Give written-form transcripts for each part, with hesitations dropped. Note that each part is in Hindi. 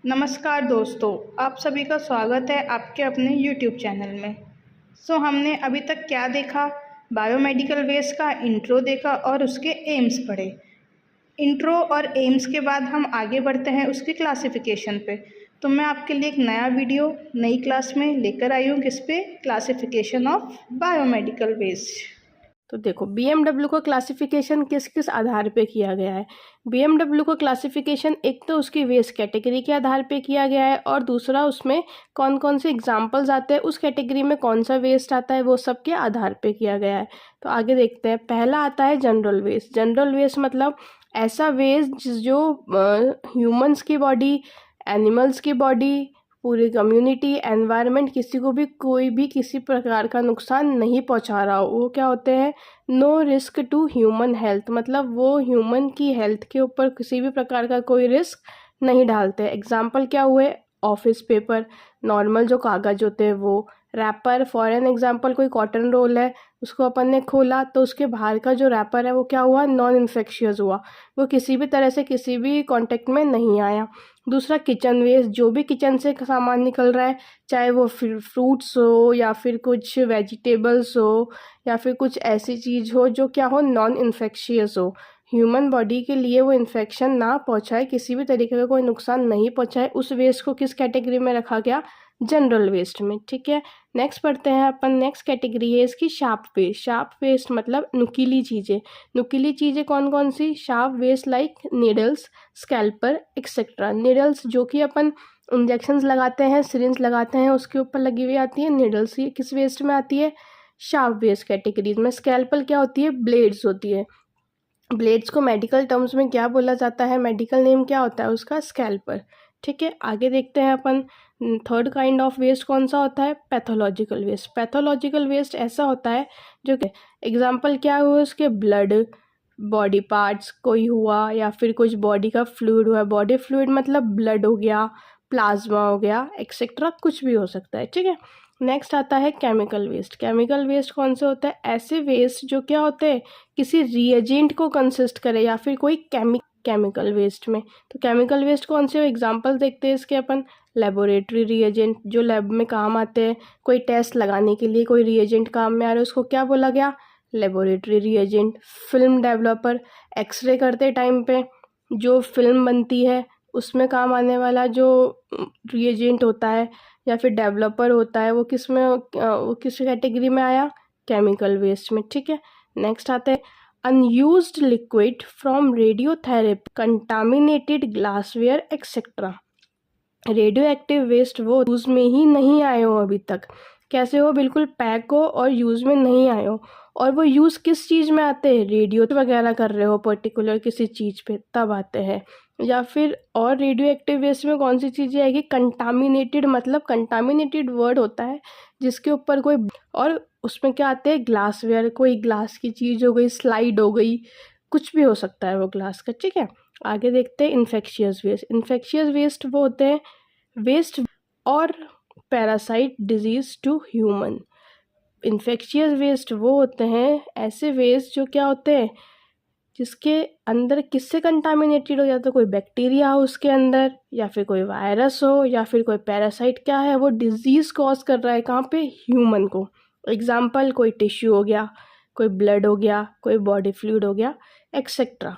नमस्कार दोस्तों, आप सभी का स्वागत है आपके अपने YouTube चैनल में। हमने अभी तक क्या देखा? बायोमेडिकल वेस्ट का इंट्रो देखा और उसके एम्स पढ़े। इंट्रो और एम्स के बाद हम आगे बढ़ते हैं उसकी क्लासिफिकेशन पे। तो मैं आपके लिए एक नया वीडियो नई क्लास में लेकर आई हूँ, किस पे? Classification of biomedical waste. तो देखो BMW का क्लासिफिकेशन किस किस आधार पे किया गया है। BMW का क्लासिफिकेशन एक तो उसकी वेस्ट कैटेगरी के आधार पे किया गया है और दूसरा उसमें कौन कौन से एग्जाम्पल्स आते हैं, उस कैटेगरी में कौन सा वेस्ट आता है, वो सब के आधार पे किया गया है। तो आगे देखते हैं। पहला आता है जनरल वेस्ट। जनरल वेस्ट मतलब ऐसा वेस्ट जो ह्यूमंस की बॉडी, एनिमल्स की बॉडी, पूरी कम्युनिटी, एनवायरनमेंट, किसी को भी कोई भी किसी प्रकार का नुकसान नहीं पहुंचा रहा हो, वो क्या होते हैं? No risk to human health, मतलब वो ह्यूमन की हेल्थ के ऊपर किसी भी प्रकार का कोई रिस्क नहीं डालते। एग्जाम्पल क्या हुए? ऑफिस पेपर, नॉर्मल जो कागज़ होते हैं वो, रैपर। फॉर एन एग्जाम्पल कोई कॉटन रोल है, उसको अपन ने खोला तो उसके बाहर का जो रैपर है वो क्या हुआ? नॉन इन्फेक्शियस हुआ, वो किसी भी तरह से किसी भी कांटेक्ट में नहीं आया। दूसरा किचन वेस्ट, जो भी किचन से सामान निकल रहा है, चाहे वो फ्रूट्स हो या फिर कुछ वेजिटेबल्स हो या फिर कुछ ऐसी चीज़ हो जो क्या हो? नॉन इन्फेक्शियस हो, ह्यूमन बॉडी के लिए वो इन्फेक्शन ना पहुंचाए, किसी भी तरीके का कोई नुकसान नहीं पहुंचाए, उस वेस्ट को किस कैटेगरी में रखा गया? जनरल वेस्ट में। ठीक है, नेक्स्ट पढ़ते हैं अपन। नेक्स्ट कैटेगरी है इसकी शार्प वेस्ट। शार्प वेस्ट मतलब नुकीली चीज़ें। नुकीली चीज़ें कौन कौन सी? Sharp waste like needles, scalpel etcetera. Needles जो कि अपन इंजेक्शंस लगाते हैं, सिरिंज लगाते हैं, उसके ऊपर लगी हुई आती है नीडल्स, ये किस वेस्ट में आती है? शार्प वेस्ट कैटेगरीज में। स्कैल्पल क्या होती है? ब्लेड्स होती है। ब्लेड्स को मेडिकल टर्म्स में क्या बोला जाता है? मेडिकल नेम क्या होता है उसका? स्कैल्पर। ठीक है, आगे देखते हैं अपन। थर्ड काइंड ऑफ वेस्ट कौन सा होता है? Pathological waste. पैथोलॉजिकल वेस्ट ऐसा होता है जो कि एग्जाम्पल क्या हुआ उसके? ब्लड, बॉडी पार्ट्स कोई हुआ या फिर कुछ बॉडी का फ्लूइड हुआ। बॉडी फ्लूइड मतलब ब्लड हो गया, प्लाज्मा हो गया, एक्सेट्रा, कुछ भी हो सकता है। ठीक है, नेक्स्ट आता है केमिकल वेस्ट। केमिकल वेस्ट कौन से होता है? ऐसे वेस्ट जो क्या होते हैं? किसी रिएजेंट को कंसिस्ट करे या फिर कोई केमिकल वेस्ट में। तो केमिकल वेस्ट कौन से? एग्जांपल देखते हैं इसके अपन। लेबोरेटरी रिएजेंट जो लैब में काम आते हैं, कोई टेस्ट लगाने के लिए कोई रिएजेंट काम में आ रहा है, उसको क्या बोला गया? Laboratory reagent. Film developer, x-ray करते टाइम पे जो फिल्म बनती है उसमें काम आने वाला जो रिएजेंट होता है या फिर डेवलपर होता है, वो किस में वो किस कैटेगरी में आया? केमिकल वेस्ट में। ठीक है, नेक्स्ट आते हैं unused liquid from radiotherapy, contaminated glassware etcetera. Radio active waste वो यूज़ में ही नहीं आए हो अभी तक। कैसे हो? बिल्कुल पैक हो और यूज़ में नहीं आए हो। और वो यूज़ किस चीज़ में आते हैं? रेडियो वगैरह कर रहे हो पर्टिकुलर किसी चीज़ पे, तब आते हैं। या फिर और रेडियो एक्टिव वेस्ट में कौन सी चीज़ें आएगी? कंटामिनेटेड, मतलब कंटामिनेटेड वर्ड होता है जिसके ऊपर कोई, और उसमें क्या आते हैं? ग्लासवेयर, कोई ग्लास की चीज़ हो गई, स्लाइड हो गई, कुछ भी हो सकता है वो ग्लास का। ठीक है, आगे देखते हैं इन्फेक्शियस वेस्ट। इन्फेक्शियस वेस्ट वो होते हैं वेस्ट और parasite disease to human. Infectious waste वो होते हैं ऐसे वेस्ट जो क्या होते हैं? जिसके अंदर किससे कंटामिनेटेड हो, या तो कोई बैक्टीरिया हो उसके अंदर, या फिर कोई वायरस हो, या फिर कोई पैरासाइट, क्या है वो? डिजीज़ कॉज कर रहा है कहाँ पे? ह्यूमन को। एग्जाम्पल कोई टिश्यू हो गया, कोई ब्लड हो गया, कोई बॉडी फ्लूइड हो गया, एक्सेट्रा।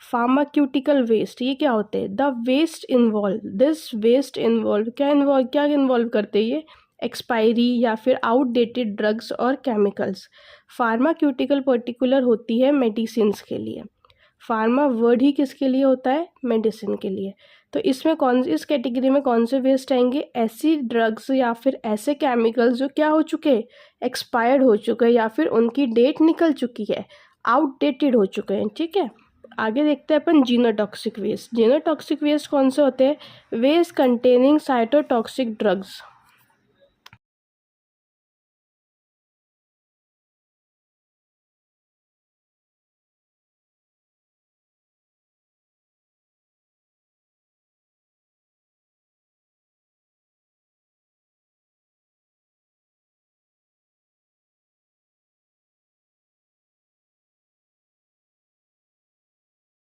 फार्माक्यूटिकल वेस्ट ये क्या होते हैं? The waste involve, this waste involve क्या इन्वॉल्व करते हैं ये? एक्सपायरी या फिर आउटडेटेड ड्रग्स और केमिकल्स। फार्माक्यूटिकल पर्टिकुलर होती है मेडिसिन्स के लिए। फार्मा वर्ड ही किसके लिए होता है? मेडिसिन के लिए। तो इसमें इस कैटेगरी में कौन से वेस्ट आएंगे? ऐसी ड्रग्स या फिर ऐसे केमिकल्स जो क्या हो चुके? एक्सपायर्ड हो चुके हैं या फिर उनकी डेट निकल चुकी है, आउटडेटेड हो चुके हैं। ठीक है, आगे देखते हैं अपन जीनोटॉक्सिक वेस्ट। जीनोटॉक्सिक वेस्ट कौन से होते हैं? Waste containing cytotoxic drugs.